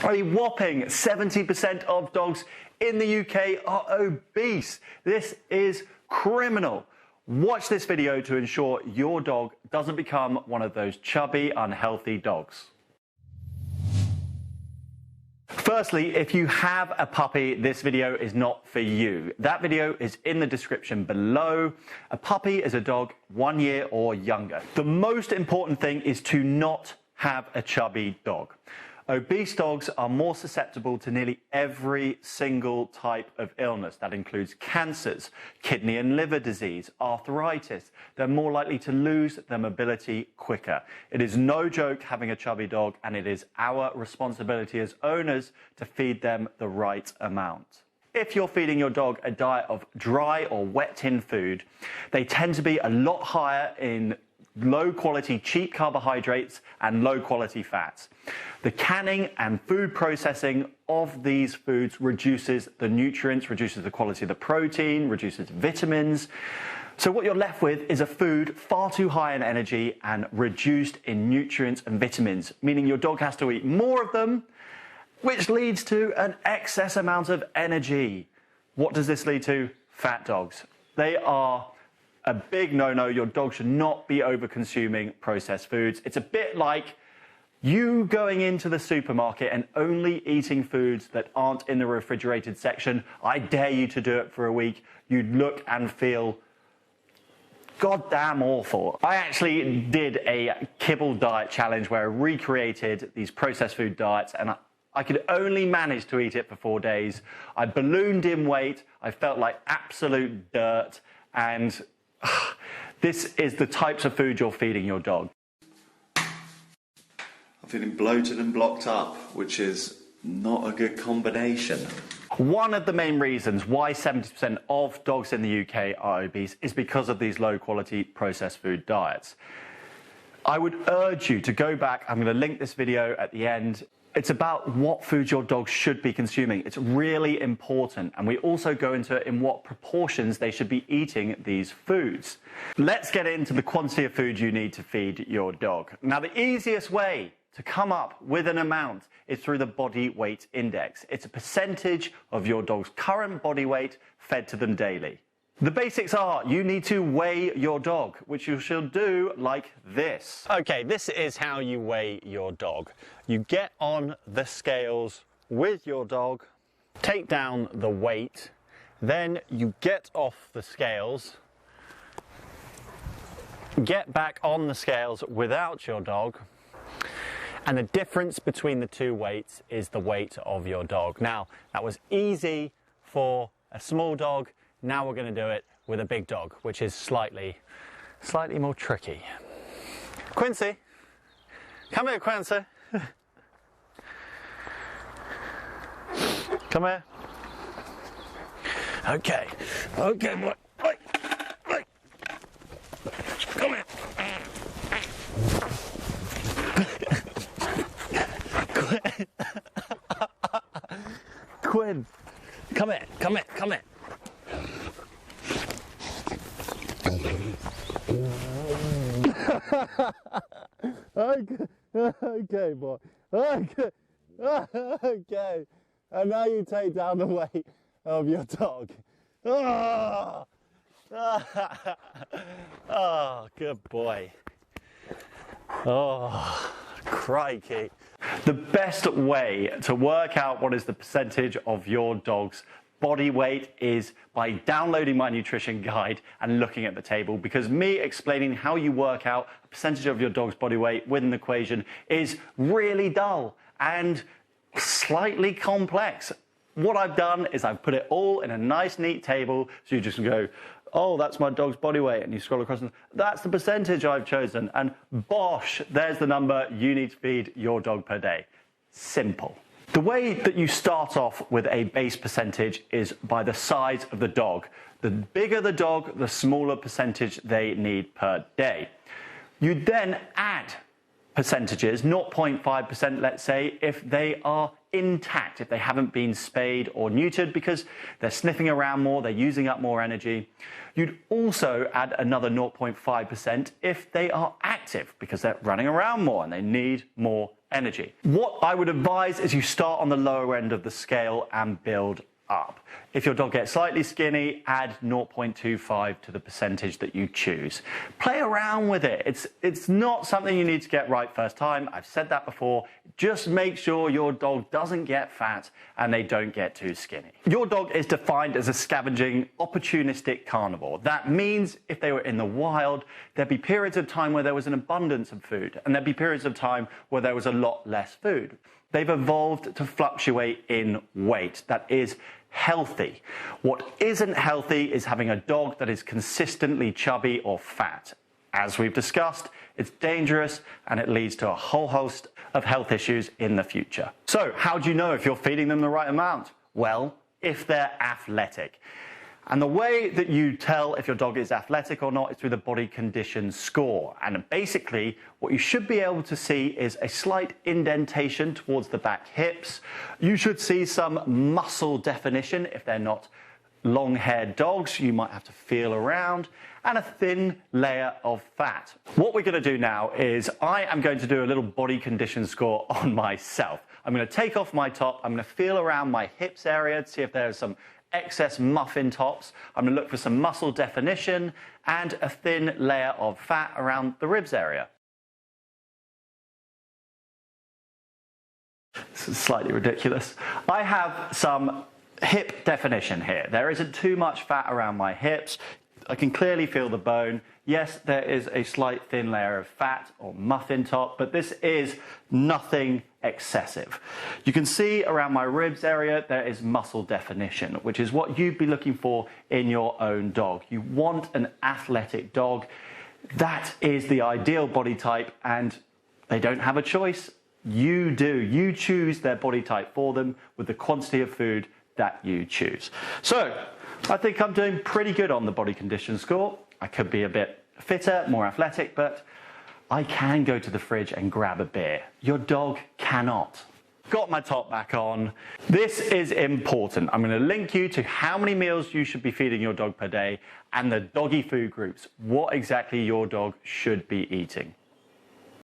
A whopping 70% of dogs in the UK are obese. This is criminal. Watch this video to ensure your dog doesn't become one of those chubby, unhealthy dogs. Firstly, if you have a puppy, this video is not for you. That video is in the description below. A puppy is a dog 1 year or younger. The most important thing is to not have a chubby dog. Obese dogs are more susceptible to nearly every single type of illness. That includes cancers, kidney and liver disease, arthritis. They're more likely to lose their mobility quicker. It is no joke having a chubby dog, and it is our responsibility as owners to feed them the right amount. If you're feeding your dog a diet of dry or wet tin food, they tend to be a lot higher in low quality, cheap carbohydrates and low quality fats. The canning and food processing of these foods reduces the nutrients, reduces the quality of the protein, reduces vitamins. So what you're left with is a food far too high in energy and reduced in nutrients and vitamins, meaning your dog has to eat more of them, which leads to an excess amount of energy. What does this lead to? Fat dogs. They are a big no-no. Your dog should not be over-consuming processed foods. It's a bit like you going into the supermarket and only eating foods that aren't in the refrigerated section. I dare you to do it for a week. You'd look and feel goddamn awful. I actually did a kibble diet challenge where I recreated these processed food diets, and I could only manage to eat it for 4 days. I ballooned in weight. I felt like absolute dirt, and this is the types of food you're feeding your dog. I'm feeling bloated and blocked up, which is not a good combination. One of the main reasons why 70% of dogs in the UK are obese is because of these low quality processed food diets. I would urge you to go back. I'm going to link this video at the end. It's about what foods your dog should be consuming. It's really important. And we also go into in what proportions they should be eating these foods. Let's get into the quantity of food you need to feed your dog. Now, the easiest way to come up with an amount is through the body weight index. It's a percentage of your dog's current body weight fed to them daily. The basics are you need to weigh your dog, which you should do like this. Okay, this is how you weigh your dog. You get on the scales with your dog, take down the weight, then you get off the scales, get back on the scales without your dog, and the difference between the two weights is the weight of your dog. Now, that was easy for a small dog. Now we're going to do it with a big dog, which is slightly more tricky. Quincy, come here, Quincy. Come here. Okay, boy. Oi. Come here. Quinn, come here. Okay, boy. Okay. And now you take down the weight of your dog. Oh, good boy. Oh, crikey. The best way to work out what is the percentage of your dog's body weight is by downloading my nutrition guide and looking at the table, because me explaining how you work out a percentage of your dog's body weight with an equation is really dull and slightly complex. What I've done is I've put it all in a nice neat table, so you just go, oh, that's my dog's body weight, and you scroll across and that's the percentage I've chosen, and bosh, there's the number you need to feed your dog per day. Simple. The way that you start off with a base percentage is by the size of the dog. The bigger the dog, the smaller percentage they need per day. You then add percentages, 0.5%, let's say, if they are intact, if they haven't been spayed or neutered because they're sniffing around more, they're using up more energy. You'd also add another 0.5% if they are active because they're running around more and they need more energy. What I would advise is you start on the lower end of the scale and build up. If your dog gets slightly skinny, add 0.25 to the percentage that you choose. Play around with it. It's not something you need to get right first time. I've said that before. Just make sure your dog doesn't get fat and they don't get too skinny. Your dog is defined as a scavenging, opportunistic carnivore. That means if they were in the wild, there'd be periods of time where there was an abundance of food, and there'd be periods of time where there was a lot less food. They've evolved to fluctuate in weight. That is healthy. What isn't healthy is having a dog that is consistently chubby or fat. As we've discussed, it's dangerous and it leads to a whole host of health issues in the future. So, how do you know if you're feeding them the right amount? Well, if they're athletic. And the way that you tell if your dog is athletic or not is through the body condition score. And basically, what you should be able to see is a slight indentation towards the back hips. You should see some muscle definition if they're not long-haired dogs. You might have to feel around. And a thin layer of fat. What we're going to do now is I am going to do a little body condition score on myself. I'm going to take off my top. I'm going to feel around my hips area to see if there's some excess muffin tops. I'm going to look for some muscle definition and a thin layer of fat around the ribs area. This is slightly ridiculous. I have some hip definition here. There isn't too much fat around my hips. I can clearly feel the bone. Yes, there is a slight thin layer of fat or muffin top, but this is nothing excessive. You can see around my ribs area, there is muscle definition, which is what you'd be looking for in your own dog. You want an athletic dog. That is the ideal body type, and they don't have a choice. You do. You choose their body type for them with the quantity of food that you choose. So, I think I'm doing pretty good on the body condition score. I could be a bit fitter, more athletic, but I can go to the fridge and grab a beer. Your dog cannot. Got my top back on. This is important. I'm going to link you to how many meals you should be feeding your dog per day and the doggy food groups, what exactly your dog should be eating.